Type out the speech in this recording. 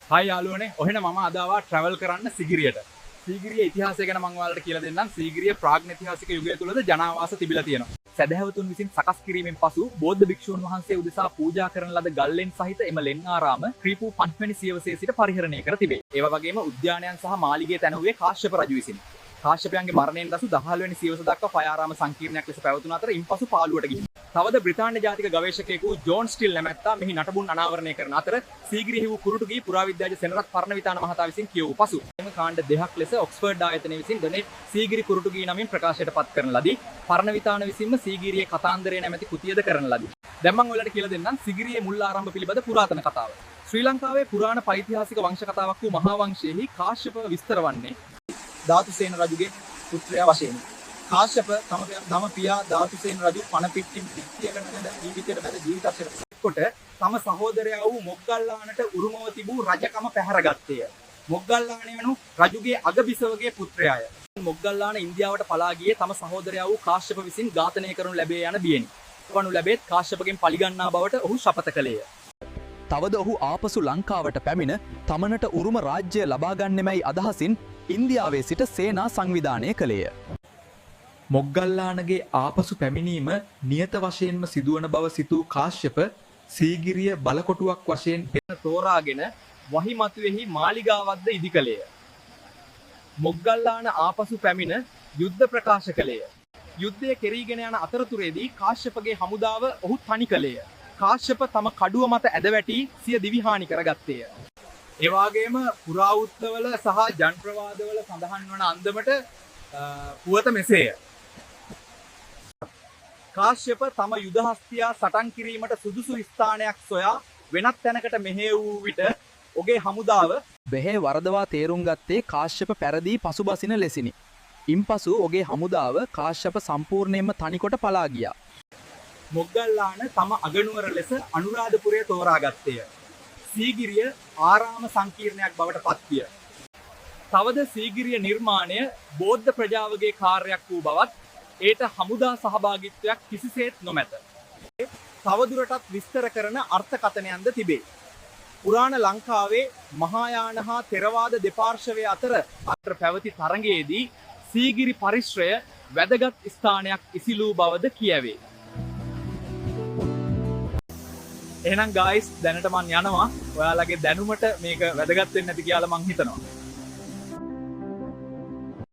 හයි යාළුවනේ ඔහෙන මම අද ආවා ට්‍රැවල් කරන්න සීගිරියට. සීගිරියේ ඉතිහාසය ගැන මම ඔයාලට කියලා දෙන්නම්. සීගිරිය ප්‍රාග්න ඓතිහාසික යුගය තුලද ජනාවාස තිබිලා තියෙනවා. සදහැවතුන් විසින් සකස් කිරීමෙන් පසු බෞද්ධ භික්ෂූන් වහන්සේ උදෙසා පූජා කරන ලද ගල්ලෙන් සහිත එම ලෙන් ආරාම ක්‍රීපු 5 වෙනි සියවසේ සිට පරිහරණය කර තිබේ. ඒ වගේම උද්‍යානයන් සහ මාලිගය තැනුවේ කාශ්‍යප රජු විසින්. කාශ්‍යපයන්ගේ මරණයෙන් පසු 15 වෙනි සියවස දක්වා ෆයාරාම සංකීර්ණයක් ලෙස පැවතුන අතර ඉන්පසු පාළුවට ගිහින්. තවද බ්‍රිතාන්‍ය ජාතික ගවේෂකයෙකු ජෝන් ස්ටිල් නැමැත්තා මෙහි නටබුන් අනාවරණය කරන අතර සීගිරියෙහි වූ කුරුටු ගී පුරාවිද්‍යාඥ සෙනරත් පරණවිතාන මහතා විසින් කියවූ පසු එම කාණ්ඩ දෙකක් ලෙස ඔක්ස්ෆර්ඩ් ආයතනය විසින් ද සීගිරි කුරුටු ගී නමින් ප්‍රකාශයට පත් කරන ලදී. පරණවිතාන විසින්ම සීගිරියේ කතාන්දරය නැමැති කෘතියද කරන ලදී. දැන් මම ඔයාලට කියලා දෙන්නම් සීගිරියේ මුල් ආරම්භ පිළිබඳ පුරාතන කතාව. ශ්‍රී ලංකාවේ පුරාණ පෛතිහාසික වංශ කතාවක් වූ මහා වංශයේහි කාශ්‍යප විස්තර වන්නේ ධාතුසේන රජුගේ පුත්‍රයා වශයෙන්. කාශ්‍යප තම පියා ධාතුසේන රජු පණ පිටින් පිටියකට නැද ජීවිතයට බැඳ ජීවිතක්ෂර කොට තම සහෝදරයා වූ මොග්ගල්ලානට උරුමව තිබූ රජකම පැහැරගත්තේය. මොග්ගල්ලාන වනු රජුගේ අගබිසවගේ පුත්‍රයාය. මොග්ගල්ලාන ඉන්දියාවට පලා ගියේ තම සහෝදරයා වූ කාශ්‍යප විසින් ඝාතනය කරනු ලැබේ යන බියෙනි. වනු ලැබෙත් කාශ්‍යපගෙන් පලිගන්නා බවට ඔහු ශපථ කළේය. තවද ඔහු ආපසු ලංකාවට පැමිණ තමනට උරුම රාජ්‍ය ලබාගන්නෙමැයි අදහසින් ඉන්දියාවේ සිට සේනා සංවිධානය කළේය. මොග්ගල්ලානගේ ආපසු පැමිණීම නියත වශයෙන්ම සිදුවන බව සිතූ කාශ්‍යප සීගිරිය බලකොටුවක් වශයෙන් පෙන තෝරාගෙන වහිමතුවෙහි මාලිගාවක්ද ඉදි කළේය. මොග්ගල්ලාන ආපසු පැමිණ යුද්ධ ප්‍රකාශ කළේය. යුද්ධය කෙරීගෙන යන අතරතුරේදී කාශ්‍යපගේ හමුදාව ඔහු තනි කළේය. කාශ්‍යප තම කඩුව මත ඇද වැටි සිය දිවි හානි කරගත්තේය. ඒ වගේම පුරාවෘත්තවල සහ ජනප්‍රවාදවල සඳහන් වන අන්දමට පුවත මෙසේය. කාශ්‍යප තම යුද හස්තියා සටන් කිරීමට සුදුසු ස්ථානයක් සොයා වෙනත් තැනකට මෙහෙය වූ විට ඔහුගේ හමුදාව බෙහෙ වරදවා තේරුම් ගත්තේ කාශ්‍යප පැරදී පසුබසින ලෙසිනි. ඉන්පසු ඔහුගේ හමුදාව කාශ්‍යප සම්පූර්ණයෙන්ම තනිකොට පලා ගියා. මොග්ගල්ලාන තම අගනුවර ලෙස අනුරාධපුරය තෝරාගත්තේය. සීගිරිය ආරාම සංකීර්ණයක් බවට පත්විය. තවද සීගිරිය නිර්මාණය බෞද්ධ ප්‍රජාවගේ කාර්යයක් වූ බවත් ඒට හමුදා සහභාගිත්වයක් කිසිසේත් නොමැත. තවදුරටත් විස්තර කරන අර්ථකථනයන්ද තිබේ. පුරාණ ලංකාවේ මහායාන හා ථෙරවාද දෙපාර්ශවය අතර පැවති තරඟයේදී සීගිරි පරිශ්‍රය වැදගත් ස්ථානයක් ඉසිලූ බවද කියවේ. එහෙනම් ගායිස් දැනට මං යනවා. ඔයාලගේ දැනුමට මේක වැදගත් වෙන්නේ නැති කියලා මං හිතනවා.